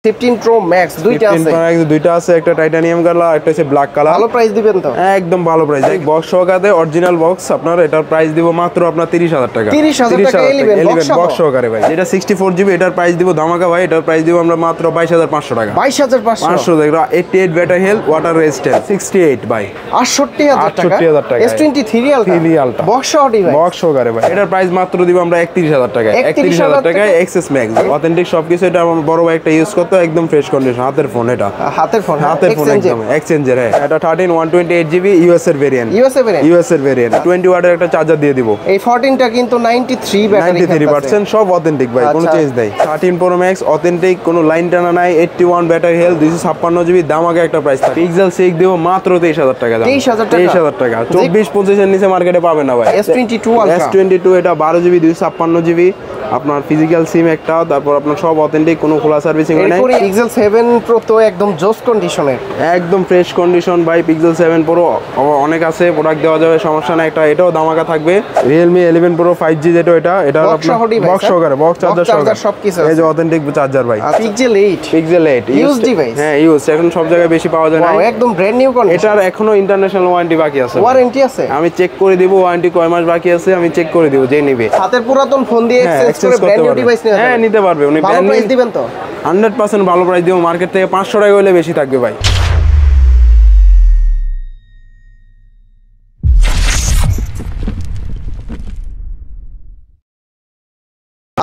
15 Pro Max দুইটা আছে। 15 Pro Max দুইটা আছে, একটা টাইটানিয়াম কালার, একটা হচ্ছে ব্ল্যাক কালার। ভালো প্রাইস দিবেন তো? একদম ভালো প্রাইস। বক্স সহকারে অরিজিনাল বক্স, আপনার এটার প্রাইস দিব মাত্র আপনার 30,000 টাকা। 30,000 টাকা 11 বক্স সহকারে ভাই। এটা 64 জিবি, এটার প্রাইস দিব ধামাকা ভাই, এটার প্রাইস দিব আমরা মাত্র 22,500 টাকা। 22,500 দেখো 88 ব্যাটারি হেলথ, ওয়াটার রেজিস্ট্যান্ট 68 ভাই। 68,000 টাকা। 68,000 টাকা। S23 আলট্রা বক্স সহকারে ভাই। বক্স সহকারে ভাই। এটার প্রাইস মাত্র দিব আমরা 31,000 টাকা। 31,000 টাকায় এক্সএস ম্যাক্স অথেন্টিক সবকিছু। এটা আমার বড় ভাই একটা ইউজ করতে, একদম ফ্রেশ কন্ডিশন, হাতের ফোন। এটা হাতের ফোন একদম এক্সচেঞ্জের। হ্যাঁ, এটা 13 128 জিবি ইউএস এর ভেরিয়েন্ট। ইউএস এর ভেরিয়েন্ট 20 ওয়াটের একটা চার্জার দিয়ে দিব। এই 14টা কিন্তু 93 ব্যাটারি, 93% সব অথেন্টিক ভাই, কোনো চেঞ্জ নাই। 13 Pro Max অথেন্টিক, কোনো লাইন টানা নাই, 81 ব্যাটারি হেলথ, 256 জিবি, দামাকে একটা প্রাইস থাকে। পিক্সেল 6 দিব মাত্র 23,000 টাকা দাম। 23,000 টাকা। 24-25 এর নিচে মার্কেটে পাবে না ভাই। S22 আলট্রা, S22 এটা 12 জিবি 256 জিবি, আপনার ফিজিক্যাল সিম একটা, তারপর আপনার সব অথেন্টিক, কোনো খোলা সার্ভিসিং নাই। পিক্সেল 7 Pro তো একদম জোস কন্ডিশনের, একদম ফ্রেশ কন্ডিশন ভাই। পিক্সেল 7 Pro অনেক আছে, প্রোডাক্ট দেওয়া যাবে, সমস্যা নাই। একটা এটাও দামাকা থাকবে। Realme 11 Pro 5G যেটা, এটা বক্স সহকারে, বক্স চার্জার সবকিছু। এই যে অথেন্টিক চার্জার ভাই। Pixel 8 use device. হ্যাঁ, ইউজ, এখন সব জায়গায় বেশি পাওয়া যায় না, একদম ব্র্যান্ড নিউ কন্ডিশন। এটার এখনো ইন্টারন্যাশনাল ওয়ারেন্টি বাকি আছে। ওয়ারেন্টি আছে? আমি চেক করে দিব ওয়ারেন্টি কয় মাস বাকি আছে, আমি চেক করে দিব, যে নিবে। হাতের পুরাতন ফোন দিয়ে এক্সচেঞ্জ করে ব্র্যান্ড নিউ ডিভাইস নিতে পারবে। হ্যাঁ, নিতে পারবে। উনি ভালো প্রাইস দিবেন তো? 100% ভালো প্রাইস দিব। মার্কেট থেকে 500 টাকা হলে বেশি থাকবে ভাই।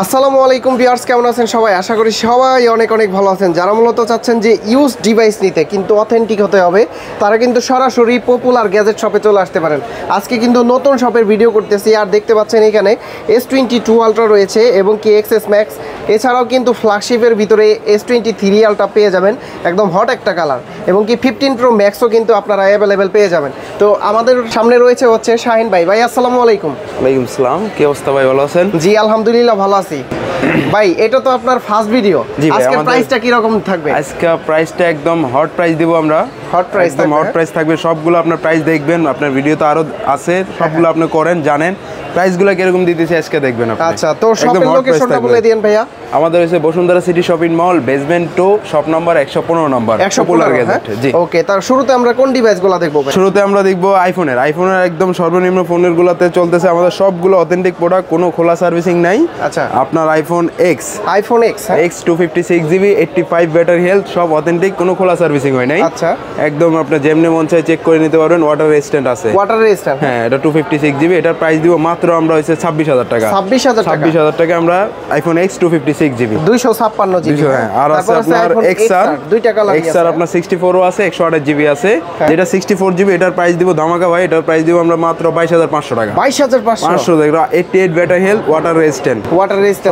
আসসালামু আলাইকুম ভিউয়ার্স, কেমন আছেন সবাই? আশা করি সবাই অনেক অনেক ভালো আছেন। যারা মূলত চাচ্ছেন যে ইউজ ডিভাইস নিতে কিন্তু অথেন্টিক হতে হবে, তারা কিন্তু সরাসরি পপুলার গ্যাজেট শপে চলে আসতে পারেন। আজকে কিন্তু নতুন শপের ভিডিও করতেছি। আর দেখতে পাচ্ছেন এখানে S22 আলট্রা রয়েছে এবং কি এক্সএস ম্যাক্স, এছাড়াও কিন্তু ফ্ল্যাগশিপের ভিতরে S23 আলট্রা পেয়ে যাবেন, একদম হট একটা কালার, এবং কি 15 Pro ম্যাক্সও কিন্তু আপনারা অ্যাভেলেবেল পেয়ে যাবেন। তো আমাদের সামনে রয়েছে হচ্ছে শাহিন ভাই। ভাই আসসালামু আলাইকুম। ওয়ালাইকুম আসসালাম, কি অবস্থা ভাই? ভালো আছেন? জি আলহামদুলিল্লাহ ভালো আছি। ভাই এটা তো আপনার ফার্স্ট ভিডিও, আজকে প্রাইসটা কি রকম থাকবে? আজকে প্রাইসটা একদম হট প্রাইস দিব আমরা। হট প্রাইস থাকবে, সবগুলো আপনার প্রাইস দেখবেন। আপনার ভিডিও তো আরো আছে, সবগুলো আপনি করেন, জানেন প্রাইসগুলো কিরকম দিতেছি, আজকে দেখবেন আপনি। আচ্ছা, তো শপের লোকেশনটা বলে দেন ভাইয়া। আমাদের হচ্ছে Bashundhara city shopping mall, basement 2, shop number 115 number, popular gadget. জি ওকে, তার শুরুতে আমরা কোন ডিভাইসগুলো দেখব? শুরুতে আমরা দেখব আইফোনের একদম সর্বনিম্ন ফোনেরগুলোতে চলতেছে আমাদের সবগুলো অথেন্টিক প্রোডাক্ট, কোনো খোলা সার্ভিসিং নাই। আচ্ছা, আপনার iPhone x X 256 GB 85 battery health, সব অথেন্টিক, কোনো খোলা সার্ভিসিং হয় নাই। আচ্ছা, একদম আপনি যেমনি মন চাই চেক করে নিতে পারবেন। ওয়াটার রেজিস্ট্যান্ট আছে। হ্যাঁ, এটা 256 জিবি, এটার প্রাইস দিব মাত্র আমরা হচ্ছে 26,000 টাকা। 26,000 টাকা আমরা আইফোন X 256 জিবি 256 জিবি। হ্যাঁ, আর আছে আপনার XR, দুইটা কালার XR আপনার 64 আছে, 128 জিবি আছে। যেটা 64 জিবি, এটার প্রাইস দিব ধামাকা ভাই, এটার প্রাইস দিব আমরা মাত্র 22,500 টাকা। 22,500 দেখো 88 ব্যাটারি হেলথ, ওয়াটার রেজিস্ট্যান্ট,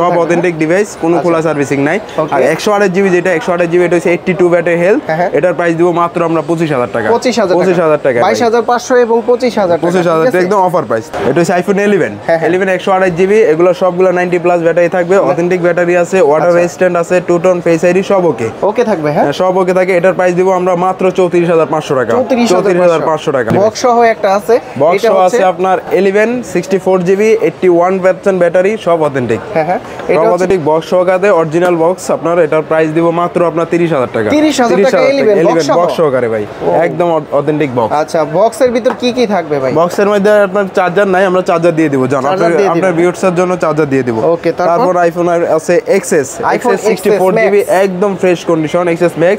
সব অথেন্টিক ডিভাইস, কোনো খোলা সার্ভিসিং নাই। আর 128 জিবি যেটা, 128 জিবি এটা হচ্ছে 82 ব্যাটারি হেলথ, এটার প্রাইস দিব মাত্র আমরা 25,000 টাকা। 25,000 টাকা। 22,500 এবং 25,000 টাকা একদম অফার প্রাইস। এটা হচ্ছে আইফোন 11 128 জিবি, এগুলো সবগুলো 90 প্লাস ব্যাটারি থাকবে, অথেন্টিক ব্যাটারি আছে, ওয়াটার রেজিস্ট্যান্ট আছে, টু টোন, ফেস আইডি সব ওকে থাকবে। হ্যাঁ, সব ওকে থাকে। এটার প্রাইস দিব আমরা মাত্র 34,500 টাকা। 34,500 টাকা। বক্স সহ একটা আছে, বক্স সহ আছে আপনার 11 64 জিবি 81% ব্যাটারি, সব অথেন্টিক। হ্যাঁ, এটা অথেন্টিক বক্স সহকারে, অরিজিনাল বক্স। আপনার এটার প্রাইস দিব মাত্র আপনার 30,000 টাকা। 30,000 টাকা 11 বক্স সহকারে ভাই, একদম অথেন্টিক বক্স। আচ্ছা, বক্সের ভিতর কি কি থাকবে ভাই? বক্সের মধ্যে আপনার চার্জার নাই, আমরা চার্জার দিয়ে দিব, জানো আপনার ভিউয়ার্সের জন্য চার্জার দিয়ে দিব। ওকে, তারপর আইফোন আছে XS 64 জিবি, একদম fresh condition, XS Max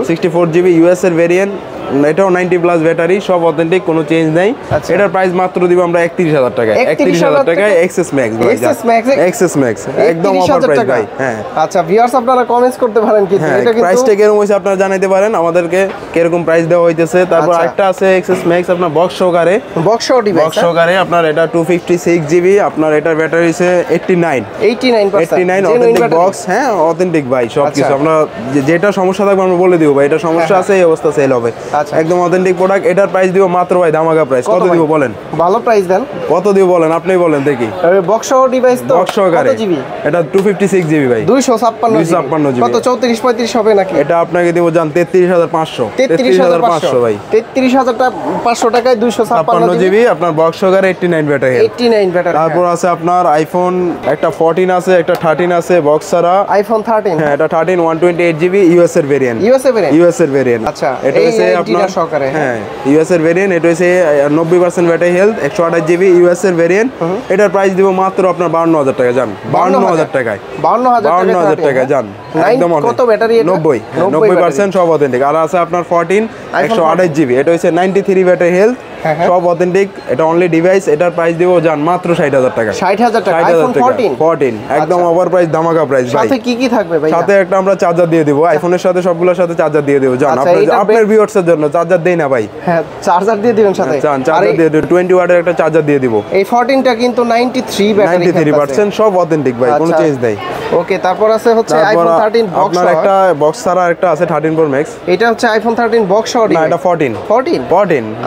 64 GB US এর ভেরিয়েন্ট, এটাও 90 প্লাস ব্যাটারি, সব অথেন্টিক, কোনো চেঞ্জ নাই। এটার প্রাইস মাত্র দিব আমরা 31,000 টাকা। 31,000 টাকায় XS Max ভাই, XS Max একদম অফার প্রাইস ভাই। হ্যাঁ, আচ্ছা ভিউয়ার্স, আপনারা কমেন্টস করতে পারেন কিন্তু এটা কিন্তু প্রাইসটা কিরকম হইছে আপনারা জানাইতে পারেন আমাদেরকে, কিরকম প্রাইস দেওয়া হইতেছে। তারপর আরেকটা আছে XS Max আপনার বক্স সহকারে, আপনার এটা 256 জিবি, আপনার এটার ব্যাটারি হইছে 89 অথেন্টিক বক্স। হ্যাঁ, অথেন্টিক ভাই, সবকিছু আমরা যেটা সমস্যা থাকবে আমরা বলে দিব ভাই, এটা সমস্যা আছে, এই অবস্থা সেল হবে। আচ্ছা। একদম অথেন্টিক প্রোডাক্ট। এটার প্রাইস দিব মাত্র ভাই ধামাকা প্রাইস। কত দিব বলেন? ভালো প্রাইস দেন। কত দিব বলেন? আপনিই বলেন দেখি। বক্স সহ ডিভাইস তো বক্স সহকারে। কত জিবি? এটা 256 জিবি ভাই। 256 জিবি। কত 34 35 হবে নাকি? এটা আপনাকে দিব জান 33500। 33500 ভাই। 33500 টাকায় 256 জিবি আপনার বক্স সহকারে 89 ব্যাটারি। 89 ব্যাটারি। তারপর আছে আপনার আইফোন একটা 14 আছে, একটা 13 আছে বক্স ছাড়া। আইফোন 13। হ্যাঁ, এটা 13 128 জিবি ইউএস এর ভেরিয়েন্ট। ইউএস এর ভেরিয়েন্ট। আচ্ছা, এটা হচ্ছে আপনার সহকারে। হ্যাঁ, ইউএস এর ভেরিয়েন্ট। এটা হচ্ছে 90% ব্যাটারি হেলথ, 128 জিবি ইউএস এর ভেরিয়েন্ট। এটার প্রাইস দিব মাত্র আপনার 52000 টাকা জান। 52000 টাকায়। 52000 টাকায় জান। একদম কত ব্যাটারি এটা? 90% সব অথেন্টিক। আর আছে আপনার 14 128 জিবি। এটা হচ্ছে 93 ব্যাটারি হেলথ, সব অথেন্টিক। এটা অনলি ডিভাইস। এটার প্রাইস দিব জান মাত্র 60000 টাকা। 60000 টাকা। আইফোন 14 একদম ওভার প্রাইস, ধামাকা প্রাইস ভাই। সাথে কি কি থাকবে ভাই? সাথে একটা আমরা চার্জার দিয়ে দিব। আইফোনের সাথে সবগুলোর সাথে চার্জার দিয়ে দিব জান। আপনার ভিউয়ার্সের জন্য চার্জার দেই না ভাই। হ্যাঁ, চার্জার দিয়ে দিবেন সাথে। চার্জার দিয়ে দিব, 20 ওয়াটের একটা চার্জার দিয়ে দিব। এই 14টা কিন্তু 93 ব্যাটারি। 93% সব অথেন্টিক ভাই, কোনো চেঞ্জ নাই। ওকে, তারপর আছে হচ্ছে আইফোন 13 বক্স। আপনার একটা বক্স ছাড়া একটা আছে 13 Pro Max। এটা হচ্ছে আইফোন 13 বক্স সহ। না, এটা 14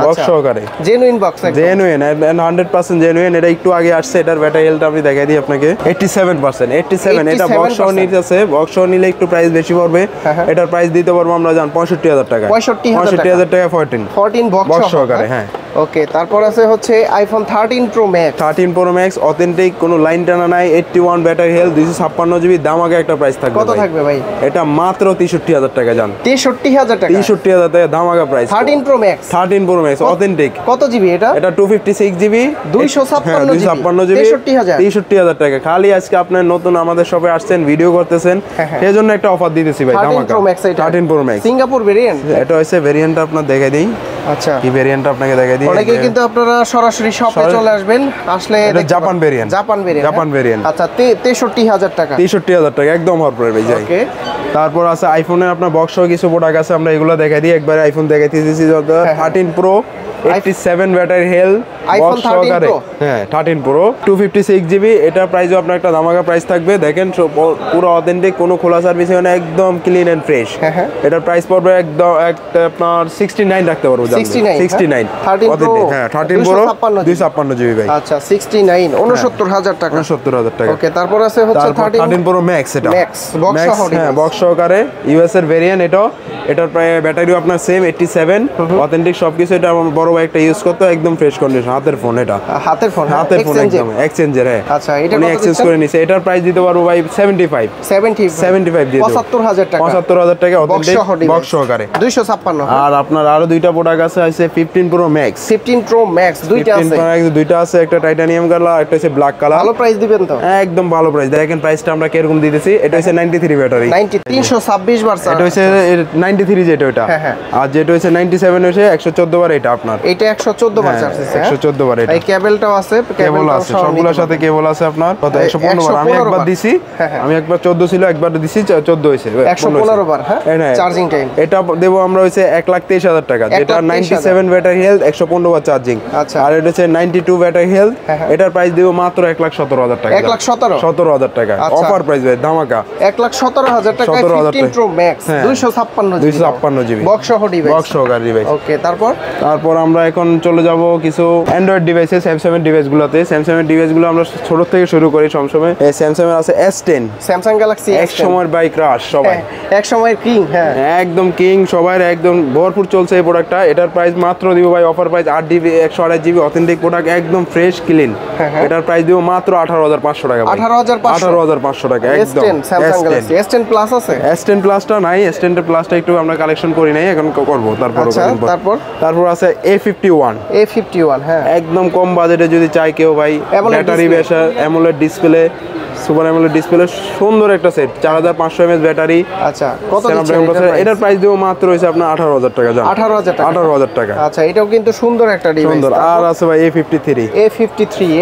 বক্স সহকারে। Genuine box, genuine 100% genuine. এটা একটু আগে আসছে। এটার ব্যাটারি হেলথ আমি দেখাই দিই আপনাকে 87%। এটা বক্স সহ নিতে আছে। বক্স সহ নিলে একটু প্রাইস বেশি পড়বে। এটার প্রাইস দিতে পারবো আমরা জান 65000 টাকা। 65000 টাকা 14 বক্স সহকারে। হ্যাঁ, ওকে। তারপর আছে হচ্ছে iPhone 13 Pro Max। 13 Pro Max authentic, কোনো লাইন টানা নাই, 81 ব্যাটারি হেলথ, 256 জিবি। দামাকে একটা প্রাইস থাকবে। কত থাকবে ভাই? এটা মাত্র 63000 টাকা জান। 63000 টাকা। 63000 টাকা দামাকা প্রাইস। 13 Pro Max authentic. কত জিবি এটা? এটা 256 জিবি 256 জিবি 63000। 63000 টাকা। খালি আজকে আপনার নতুন আমাদের শপে আসছেন, ভিডিও করতেছেন, এই জন্য একটা অফার দিতেছি ভাই দামাকা। 13 Pro Max সিঙ্গাপুর ভেরিয়েন্ট। এটা হচ্ছে ভেরিয়েন্টটা আপনার দেখাই দেই। আচ্ছা, কি ভেরিয়েন্টটা আপনাকে দেখাই দিই। অনেকে কিন্তু আপনারা সরাসরি শপে চলে আসবেন, আসলে এটা জাপান ভেরিয়েন্ট। Japan variant. আচ্ছা, 63000 টাকা। 63000 টাকা একদম হরপরে ভাই যাই। ওকে। তারপর আছে আইফোনের আপনার বক্স সহ কিছু প্রোডাক্ট আছে, আমরা এগুলো দেখাই দিই। একবারে আইফোন দেখাইতেছি। 13 Pro 87 battery health iPhone box সহকারে। হ্যাঁ, 13 Pro 256 জিবি। এটা প্রাইসও আপনার একটা ধামাকা প্রাইস থাকবে। দেখেন পুরো অথেন্টিক, কোনো খোলা সার্ভিস হয় না, একদম ক্লিন এন্ড ফ্রেশ। এটার প্রাইস পড়বে একদম একটা আপনার 69 রাখতে পারবো জান। 69 অথেন্টিক। হ্যাঁ, 13 Pro 256 জিবি ভাই। আচ্ছা, 69 69000 টাকা। 69000 টাকা। ওকে, তারপর আছে হচ্ছে 13 Pro Max। এটা Max বক্স সহ। হ্যাঁ, বক্স সহকারে ইউএস এর ভেরিয়েন্ট। এটার প্রায় ব্যাটারিও আপনার সেম 87 অথেন্টিক সবকিছু। এটা আমার বড় ভাই একটা ইউজ করতে, একদম ফ্রেশ কন্ডিশন। হাতের ফোন এটা। হাতের ফোন একদম এক্সচেঞ্জের। হ্যাঁ, আচ্ছা, এটা উনি এক্সচেঞ্জ করে নিছে। এটার প্রাইস দিতে পারবো ভাই 75 দিয়ে 75000 টাকা। 75000 টাকা অথেন্টিক বক্স সহকারে। 256। আর আপনার আরো দুইটা প্রোডাক্ট আছে 15 Pro Max। 15 Pro Max দুইটা আছে। 15 Pro Max দুইটা আছে, একটা টাইটানিয়াম কালার, একটা হচ্ছে ব্ল্যাক কালার। ভালো প্রাইস দিবেন তো? একদম ভালো প্রাইস। দেখেন প্রাইসটা আমরা কিরকম দিতেছি। এটা হচ্ছে 93 ব্যাটারি। 326 বার। এটা হচ্ছে 93 যেটা ওটা। আর যেটা হচ্ছে 97 হচ্ছে 114 বার। এটা আপনার এটা 114 বার চার্জ আছে। 114 বার। এটা এই কেবলটাও আছে, কেবল আছে, সবগুলোর সাথে কেবল আছে আপনার। কত? 115 বার। আমি একবার দিছি, আমি একবার 14 ছিল, একবার দিছি 14 হইছে। 115 বার। হ্যাঁ, চার্জিং টাইম। এটা দেব আমরা হইছে 1,23,000 টাকা। যেটা 97 ব্যাটারি হেলথ, 115 বার চার্জিং। আচ্ছা, আর এটা হচ্ছে 92 ব্যাটারি হেলথ। এটার প্রাইস দেব মাত্র 1,17,000 টাকা। 1,17,000 টাকা অফার প্রাইস ভাই, ধামাকা। 1,17,000 টাকা 15 Pro Max 256 জিবি বক্স সহ ডিভাইস। বক্স সহকারে ডিভাইস। ওকে, তারপর আমরা এখন চলে যাব কিছু অ্যান্ড্রয়েড ডিভাইসে, স্যামসাং এর ডিভাইসগুলোতে। স্যামসাং এর ডিভাইসগুলো আমরা ছোট থেকে শুরু করি সবসময়। এই স্যামসাং এর আছে S10, স্যামসাং গ্যালাক্সি এক সময়ের বাই ক্রাশ সবাই, এক সময়ের কিং। হ্যাঁ, একদম কিং, সবাই একদম ভরপুর চলছে এই প্রোডাক্টটা। এটার প্রাইস মাত্র দিব ভাই offer price 8GB 128 GB authentic product, একদম ফ্রেশ ক্লিন। এটার প্রাইস দিব মাত্র 18,500 টাকা। 18,500 টাকা একদম। স্যামসাং গ্যালাক্সি S10 প্লাস আছে। S10 প্লাসটা নাই, S10 প্লাসটা একটু আমরা কালেকশন করি নাই, এখন করব। তারপর আছে A51। হ্যাঁ, একদম কম বাজেটে যদি চাই কেউ ভাই, ব্যাটারি বেশা, AMOLED display, super AMOLED display, সুন্দর একটা সেট, 4500 mAh ব্যাটারি। আচ্ছা, কত দিচ্ছেন? এটার প্রাইস দেব মাত্র হইছে আপনার 18,000 টাকা। জান, 18,000 টাকা। আচ্ছা, এটাও কিন্তু সুন্দর একটা ডিভাইস। সুন্দর। আর আছে ভাই A53।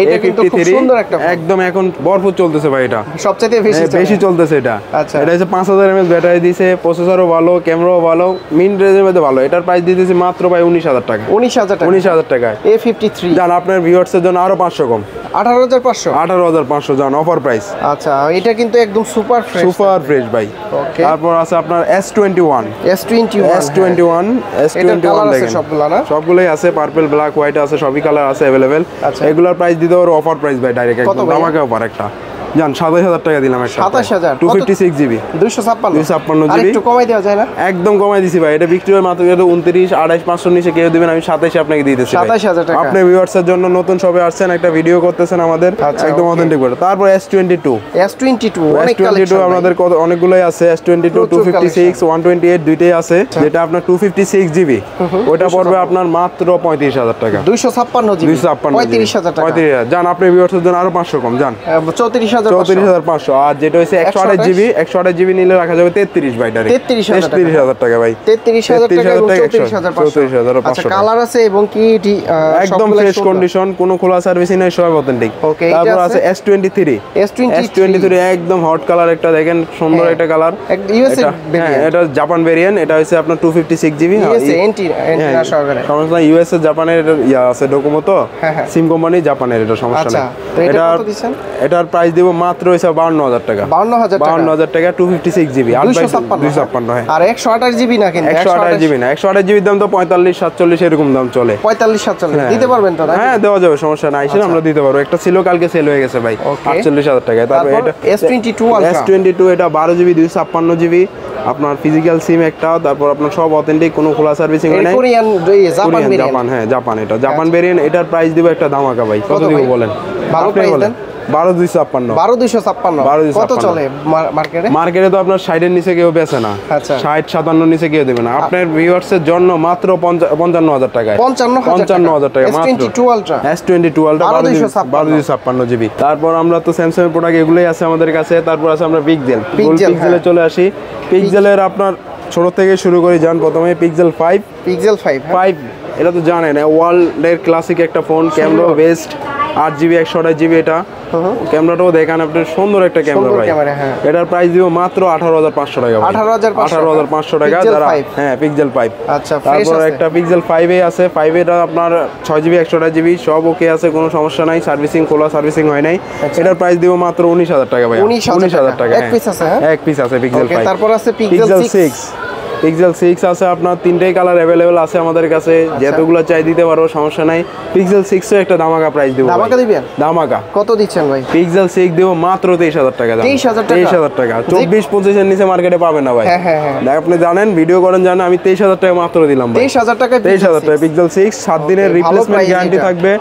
এটা কিন্তু খুব সুন্দর একটা ফোন। একদম এখন ভরপুর চলতেছে ভাই, এটা সবচেয়ে বেশি চলতেছে এটা। আচ্ছা, এটা হচ্ছে 5000 mAh ব্যাটারি দিছে, প্রসেসরও ভালো, ক্যামেরাও ভালো, মিন রেঞ্জের মধ্যে ভালো। এটার প্রাইস দিতেছি মাত্র ভাই 19,000 টাকা। 19,000 টাকায় A53। জান, আপনার ভিউয়ার্সের জন্য আরো 500 কম, 18,500। 18,500 জান অফার প্রাইস। আচ্ছা, এটা কিন্তু একদম সুপার ফ্রেশ। সুপার ফ্রেশ ভাই। ওকে, তারপর আছে আপনার S21 দেখেন সবগুলা না? সবগুলোই আছে, পার্পল ব্ল্যাক হোয়াইট আছে, সবই কালার আছে अवेलेबल। আচ্ছা, এগুলোর প্রাইস দিতে পারো অফার প্রাইস ভাই, ডাইরেক্ট একদম ধামাকা অফার একটা। জান 27000 টাকা দিলাম একটা। 27000 256 জিবি 256 জিবি। একটু কমাই দেওয়া যায় না? একদম কমাই দিছি ভাই, এটা বিক্রি হয় মাত্র 29 28 500 নিচে কেউ দিবেন, আমি 27 আপনাকে দিয়ে দিচ্ছি 27000 টাকা। আপনি ভিউয়ার্সের জন্য নতুন শপে আসছেন, একটা ভিডিও করতেছেন আমাদের, একদম অথেন্টিক বলে। তারপর S22 অনেক কালেকশন আমাদের অনেকগুলোই আছে। S22 256 128 দুইটাই আছে, যেটা আপনার 256 জিবি ওটা পড়বে আপনার মাত্র 35000 টাকা। 256 জিবি 35000 টাকা। 35000 জান, আপনি ভিউয়ার্সের জন্য আরো 500 কম জান, 34500। আর যেটা হচ্ছে 128 জিবি 128 জিবি নিলে রাখা যাবে 33 ভাই, ডাইরেক্ট 33000 টাকা ভাই। 33000 টাকা এবং 34500 কালার আছে এবং কি একদম ফ্রেশ কন্ডিশন, কোনো খোলা সার্ভিসিং নাই, সব অথেন্টিক। তারপর আছে S23 একদম হট কালার একটা, দেখেন সুন্দর একটা কালার, ইউএসএ ভেরিয়েন্ট। এটা জাপান ভেরিয়েন্ট, এটা হচ্ছে আপনার 256 জিবি ইউএসএ এন্টিনা সহকারে। সমস্যা নাই, ইউএসএ জাপানের ইয়া আছে ডোকোমো, তো সিম কোম্পানি জাপানের, এটা সমস্যা নাই। এটা কত দিবেন? এটার প্রাইস দিব মাত্র হইছে 52000 টাকা। 52000 টাকা 256 জিবি 256। হ্যাঁ, আর 128 জিবি না কিন্তু 128 জিবি না, 128 জিবির দাম তো 45 47 এরকম দাম চলে। 45 47 দিতে পারবেন তো? হ্যাঁ, দেওয়া যাবে, সমস্যা নাই, সেটা আমরা দিতে পারবো। একটা ছিল কালকে সেল হয়ে গেছে ভাই 48000 টাকায়। তারপর এটা S22 এটা 12 জিবি 256 জিবি আপনার ফিজিক্যাল সিম একটা। তারপর আপনার সব অথেন্টিক, কোনো খোলা সার্ভিসিং নাই, কোরিয়ান জাপান। হ্যাঁ, জাপান, এটা জাপান ভেরিয়েন্ট। এটার প্রাইস দিব একটা ধামাকা ভাই। কত দিব বলেন? ভালো প্রাইস দেন। 12256 কত চলে মার্কেটে? মার্কেটে তো আপনার 60 এর নিচে কেউ বেচে না। আচ্ছা, 60 57 নিচে কেউ দেবে না। আপনার ভিউয়ার্সের জন্য মাত্র 55000 টাকায়, 55000 টাকা মাত্র। S22 ultra 12256 GB. তারপর আমরা তো স্যামসাং এর প্রোডাক্ট এগুলোই আছে আমাদের কাছে। তারপর আছে আমরা পিক্সেল, পিক্সেলে চলে আসি। পিক্সেলের আপনার ছোট থেকে শুরু করি, যান প্রথমে পিক্সেল 5 এটা তো জানেন ওয়ার্ল্ডের ক্লাসিক একটা phone, camera best, 8GB 128 GB. এটা ক্যামেরাটাও দেখেন আপনি, সুন্দর একটা ক্যামেরা ভাই। এটার প্রাইস দিব মাত্র 18500 টাকা। 18500 টাকা যারা, হ্যাঁ, পিক্সেল 5। আচ্ছা, তারপর একটা পিক্সেল 5 আছে। 5 এটা আপনার 6GB 128 জিবি, সব ওকে আছে, কোনো সমস্যা নাই, সার্ভিসিং খোলা সার্ভিসিং হয় নাই। এটার প্রাইস দিব মাত্র 19000 টাকা ভাই। 19000 টাকা এক পিস আছে। হ্যাঁ, এক পিস আছে পিক্সেল 5। তারপর আছে পিক্সেল 6 পিক্সেল 6 আছে আপনার, তিনটাই কালার अवेलेबल আছে আমাদের কাছে, যতগুলো চাই দিতে পারবো, সমস্যা নাই। পিক্সেল 6 এর একটা ধামাকা প্রাইস দেব। ধামাকা দিবেন? ধামাকা। কত দিচ্ছেন ভাই? পিক্সেল 6 দেব মাত্র 23000 টাকা। 23000 টাকা 24 25 এর নিচে মার্কেটে পাবেন না ভাই। হ্যাঁ, আপনি জানেন, ভিডিও করেন জানেন, আমি 23000 টাকা মাত্র দিলাম ভাই। 23000 টাকা পিক্সেল 6 7 দিনের রিপ্লেসমেন্ট গ্যারান্টি থাকবে,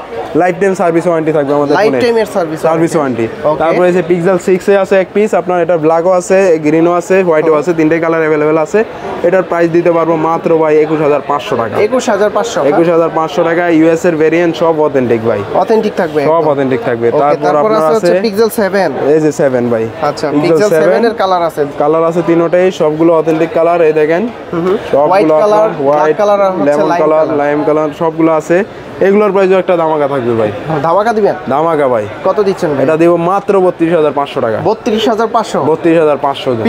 লাইফ টাইম সার্ভিস ওয়ারেন্টি থাকবে আমাদের ফোনে, লাইফ টাইমের সার্ভিস ওয়ারেন্টি। তারপর এই যে পিক্সেল 6 এ আছে এক পিস আপনার, এটা ব্ল্যাকও আছে, গ্রিনও আছে, হোয়াইটও আছে, তিনটাই কালার अवेलेबल আছে। এটার প্রাইস দিতে পারবো মাত্র ভাই 21500 টাকা। 21500 টাকা। ইউএস এর ভেরিয়েন্ট, সব অথেন্টিক ভাই, অথেন্টিক থাকবে, সব অথেন্টিক থাকবে। তারপর আপনার আছে পিক্সেল 7, এই যে 7 ভাই। আচ্ছা, পিক্সেল 7 এর কালার আছে তিনটাই, সবগুলো অথেন্টিক কালার। এই দেখেন সবগুলো আপনার white colour, lemon colour, lime colour সবগুলো আছে। এগুলোর প্রাইসও একটা ধামাকা থাকবে ভাই। ধামাকা দিবেন? ধামাকা ভাই। কত দিচ্ছেন? এটা দেব মাত্র 32500 টাকা। 32500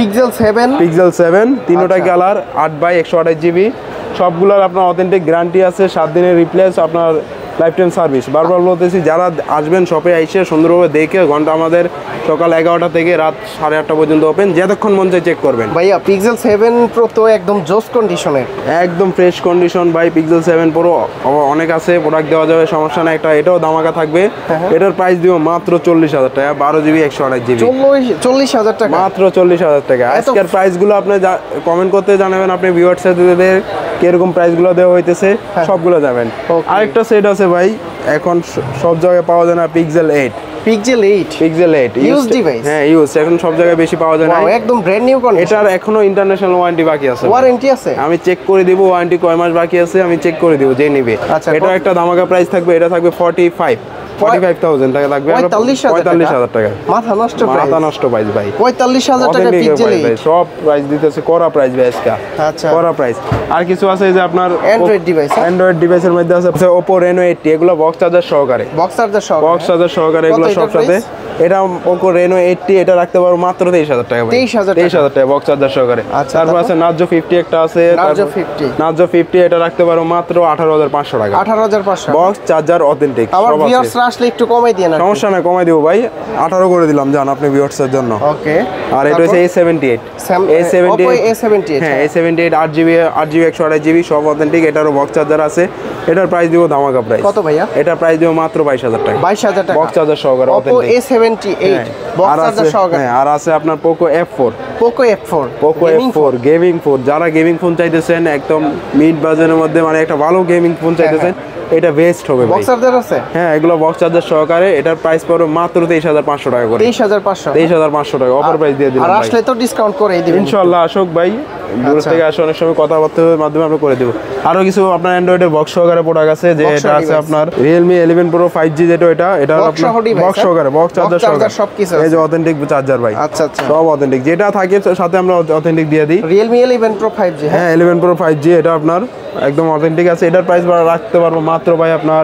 পিক্সেল 7 তিনটা কালার, 8/128 জিবি, সবগুলোর আপনার অথেন্টিক গ্যারান্টি আছে, 7 দিনের রিপ্লেস, আপনার লাইফ টাইম সার্ভিস। বারবার বলতেছি, যারা আসবেন শপে এসে সুন্দরভাবে দেখে, ঘন্টা আমাদের সকাল 11টা থেকে রাত 8:30 পর্যন্ত ওপেন, যতক্ষণ মন চাই চেক করবেন। ভাইয়া পিক্সেল 7 প্রো তো একদম জোস কন্ডিশনে, একদম ফ্রেশ কন্ডিশন ভাই। পিক্সেল 7 প্রো অনেক আছে, প্রোডাক্ট দেওয়া যাবে, সমস্যা নাই। এটাও ধামাকা থাকবে। এটার প্রাইস দিব মাত্র 40000 টাকা, 12GB 128 জিবি। 40000 টাকা, মাত্র 40000 টাকা। আজকের প্রাইসগুলো আপনি কমেন্ট করতে জানাবেন, আপনি ভিউয়ার্সদের কিরকম প্রাইসগুলো দেওয়া হইতেছে সবগুলো যাবেন। আরেকটা সেট আছে ভাই, এখন সব জায়গায় পাওয়া যায় না, পিক্সেল 8 ইউজ ডিভাইস। হ্যাঁ, ইউজ এখন সব জায়গায় বেশি পাওয়া যায় না, একদম ব্র্যান্ড নিউ কন্ডিশন। এটার এখনো ইন্টারন্যাশনাল ওয়ারেন্টি বাকি আছে। ওয়ারেন্টি আছে? আমি চেক করে দিব, ওয়ারেন্টি কয় মাস বাকি আছে আমি চেক করে দিব, যে নিবে। এটা একটা ধামাকা প্রাইস থাকবে, এটা থাকবে 45000 টাকা থাকবে, 45000 টাকা। মাথা নষ্ট প্রাইস ভাই, 45000 টাকা পিক্সেল 8 সব প্রাইস দিতেছে, করা প্রাইস ভাই আজকে। আচ্ছা, করা প্রাইস। আর কিছু আছে যে আপনার অ্যান্ড্রয়েড ডিভাইসের মধ্যে আছে Oppo Reno 80, এগুলো বক্স চার্জার সহকারে, এগুলো সব সাথে। এটা Oppo Reno 80, এটা রাখতে পারবো মাত্র 23000 টাকা ভাই। 23000 টাকা বক্স চার্জার সহকারে। তারপর আছে Narzo 50 একটা আছে, Narzo 50 এটা রাখতে পারো মাত্র 18500 টাকা। 18500 বক্স চার্জার অথেন্টিক, আবার ভিউয়ার্সরা আসলে একটু কমাই দিয়ে না? সমস্যা নাই, কমাই দেবো ভাই, 18 করে দিলাম জান আপনি ভিউয়ার্সের জন্য। ওকে। আর এটা হচ্ছে A78 A78 হ্যাঁ A78 8GB 128GB সব অথেন্টিক। এটারও বক্স চার্জার আছে। এটার প্রাইস দিব ধামাকা প্রাইস। কত ভাইয়া? এটার প্রাইস দিব মাত্র 22,000 টাকা। 22,000 টাকা বক্স চার্জার সহকারে অথেন্টিক A78 বক্স চার্জার সহকারে। আর আছে আপনার Poco F4 Poco F4 gaming phone. যারা গেমিং ফোন চাইতেছেন একদম মিড বাজেটের মধ্যে, মানে একটা ভালো গেমিং ফোন চাইতেছেন, এটা বেস্ট হবে ভাই। বক্স চার্জার আছে? হ্যাঁ এগুলো বক্স চার্জার সহকারে। এটার প্রাইস পড়বে মাত্র 23,500 টাকা করে। 23,500 টাকা অফার প্রাইস দিয়ে দিলাম। আর আসলে তো ডিসকাউন্ট করেই দিবেন ইনশাআল্লাহ। আসুক ভাই, দূর থেকে আসে, অনেক সময় কথাবার্তার মাধ্যমে আমরা করে দেব। আরো কিছু আপনার অ্যান্ড্রয়েডের বক্স সহকারে প্রোডাক্ট আছে, যে এটা আছে আপনার Realme 11 Pro 5G যেটা, এটা আপনার বক্স সহকারে, বক্স চার্জার সহকারে সবকিছু। এই যে অথেন্টিক চার্জার ভাই। আচ্ছা সব অথেন্টিক, যেটা থাকে সাথে আমরা অথেন্টিক দিয়ে দিই। Realme 11 Pro 5G হ্যাঁ 11 Pro 5G এটা আপনার একদম অথেন্টিক আছে। এটার প্রাইস রাখতে পারবো মাত্র ভাই আপনার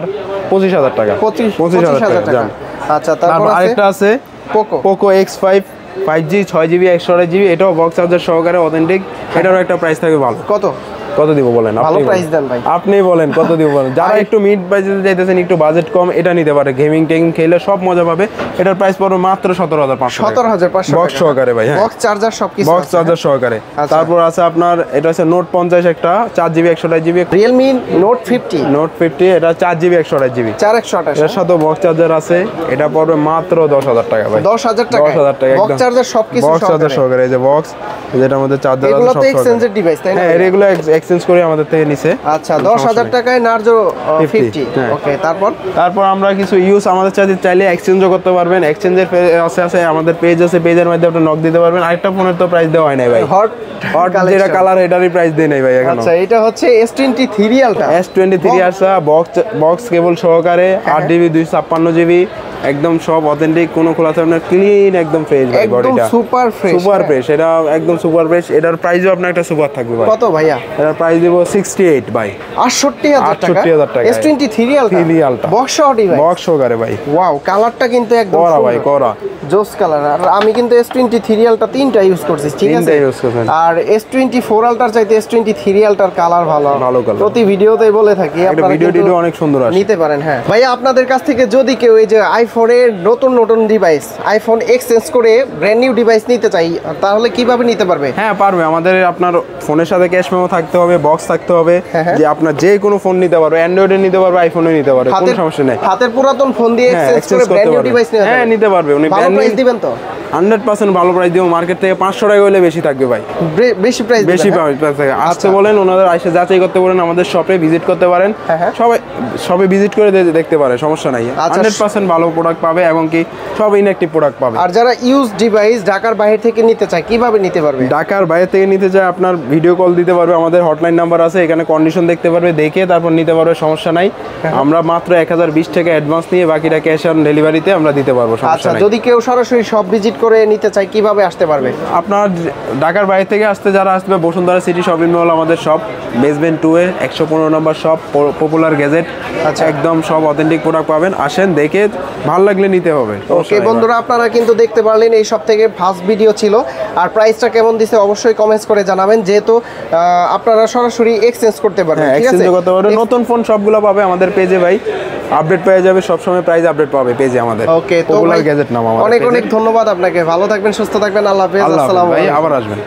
25,000 টাকা। 25,000 টাকা। আচ্ছা, তারপর আরেকটা আছে Poco X5 5G 6GB 128GB, এটাও বক্স চার্জার সহকারে অথেন্টিক। এটারও একটা প্রাইস থাকবে ভালো। কত দিব বলেন? ভালো প্রাইস দেন ভাই। আপনি বলেন কত দিব বলেন। যারা একটু মিড বাজেটে যাইতেছেন, একটু বাজেট কম, এটা নিতে পারে। গেমিং খেলে সব মজা পাবে। এটার প্রাইস পড়বে মাত্র 17,500 টাকা। 17,500 বক্স সহকারে ভাই। হ্যাঁ বক্স চার্জার সবকিছু, বক্স চার্জার সহকারে। তারপর আছে আপনার এটা হচ্ছে Note 50 একটা 4GB 128GB। Realme Note 50 এটা 4GB 128GB। 4128 এর সাথে বক্স চার্জার আছে। এটা পড়বে মাত্র 10,000 টাকা ভাই। 10,000 টাকা। 10,000 টাকা বক্স চার্জার সবকিছু বক্স চার্জার সহকারে। এই যে বক্স, যেটার মধ্যে চার্জার আছে, এগুলো সব তো এক্সচেঞ্জের ডিভাইস তাই না? হ্যাঁ এগুলো এক্সচেঞ্জ করে আমাদের থেকে নিছে। আচ্ছা, 10,000 টাকায় নার্জো 50। ওকে। তারপর আমরা কিছু ইউজ আমাদের চাইলে এক্সচেঞ্জও করতে পারবেন। এক্সচেঞ্জের আছে আমাদের পেজ আছে, পেজের মধ্যে আপনি নক দিতে পারবেন। আরেকটা ফোনের তো প্রাইস দেওয়া হয় নাই ভাই। হট যেটা কালার, এটারই প্রাইস দেই নাই ভাই এখনো। আচ্ছা, এটা হচ্ছে S23 আলটা। S23 আসা বক্স কেবল সহকারে 8GB 256GB একদম সব অথেন্টিক, কোনো খোলা থাকবে না, ক্লিন একদম ফ্রেশ ভাই। বডিটা সুপার ফ্রেশ, এটা একদম সুপার ফ্রেশ। এটার প্রাইসও আপনার একটা সুপার থাকবে ভাই। কত ভাইয়া? এটার প্রাইস দিব 68 ভাই। 68,000 টাকা। S23 আলটা বক্স ডিভাইস, বক্স সহকারে ভাই। ওয়াও, কালারটা কিন্তু একদম করা ভাই, করা জোস কালার। আর আমি কিন্তু S23 আলটা 3টা ইউজ করছি, ঠিক আছে? আর S24 আলটার চাইতে S23 আলটার কালার ভালো কালার। প্রতি ভিডিওতেই বলে থাকি, আপনারা ভিডিও অনেক সুন্দর আসে, নিতে পারেন। হ্যাঁ ভাইয়া, আপনাদের কাছ থেকে যদি কেউ এই যে আইফোনের নতুন ডিভাইস, আইফোন এক্সচেঞ্জ করে ব্র্যান্ড নিউ ডিভাইস নিতে চাই, তাহলে কিভাবে নিতে পারবে? হ্যাঁ পারবে। আমাদের আপনার ফোনের সাথে ক্যাশ মেমো থাকতে হবে, বক্স থাকতে হবে, যে আপনার যে কোনো ফোন নিতে পারবে, অ্যান্ড্রয়েডে নিতে পারবে, আইফোনে নিতে পারবে, কোনো সমস্যা নেই। হাতের পুরাতন ফোন দিয়ে এক্সচেঞ্জ করে ব্র্যান্ড নিউ ডিভাইস নিতে পারবে। হ্যাঁ নিতে পারবে। উনি ভালো প্রাইস দিবেন তো? 100% ভালো প্রাইস দিব। মার্কেট থেকে 500 টাকা হলে বেশি থাকবে ভাই। বেশি প্রাইস থাকে। আসতে বলেন, ওনাদের এসে যাচাই করতে বলেন, আমাদের শপে ভিজিট করতে পারেন। সবাই ভিজিট করে দেখতে পারে, সমস্যা নাই। 100% ভালো প্রোডাক্ট পাবে এবং কি সব ইনঅ্যাকটিভ প্রোডাক্ট পাবে। আর যারা ইউজ ডিভাইস ঢাকার বাইরে থেকে নিতে চায়, কিভাবে নিতে পারবে? ঢাকার বাইরে থেকে নিতে চায় আপনার ভিডিও কল দিতে পারবে, আমাদের হটলাইন নাম্বার আছে, এখানে কন্ডিশন দেখতে পারবে, দেখে তারপর নিতে পারবে, সমস্যা নাই। আমরা মাত্র 1020 টাকা অ্যাডভান্স নিয়ে বাকিটা ক্যাশ অন ডেলিভারিতে আমরা দিতে পারবো, সমস্যা নাই। যদি কেউ সরাসরি সব ভিজিট করে নিতে চায়, কিভাবে আসতে পারবে? আপনার ঢাকার বাইরে থেকে যারা আসবে, বসুন্ধরা সিটি শপিং মল আমাদের শপ, বেসমেন্ট 2 এ 115 নম্বর শপ, পপুলার গ্যাজেট। একদম সব অথেন্টিক প্রোডাক্ট পাবেন, আসেন, দেখে ভালো লাগলে নিতে হবে। ওকে বন্ধুরা, আপনারা কিন্তু দেখতে পারলেন এই সব থেকে ফার্স্ট ভিডিও ছিল। আর প্রাইসটা কেমন দিছে অবশ্যই কমেন্টস করে জানাবেন, যেহেতু আপনারা সরাসরি এক্সচেঞ্জ করতে পারবেন, ঠিক আছে? নতুন ফোন সবগুলো পাবে আমাদের পেজে ভাই, আপডেট পেয়ে যাবে সব সময়, প্রাইস আপডেট পাবে পেজে আমাদের। ওকে, পপুলার গ্যাজেট নাম আমাদের। অনেক ধন্যবাদ আপনাকে। ভালো থাকবেন, সুস্থ থাকবেন। আল্লাহ হাফেজ। আসসালামু আলাইকুম। আবার আসবেন।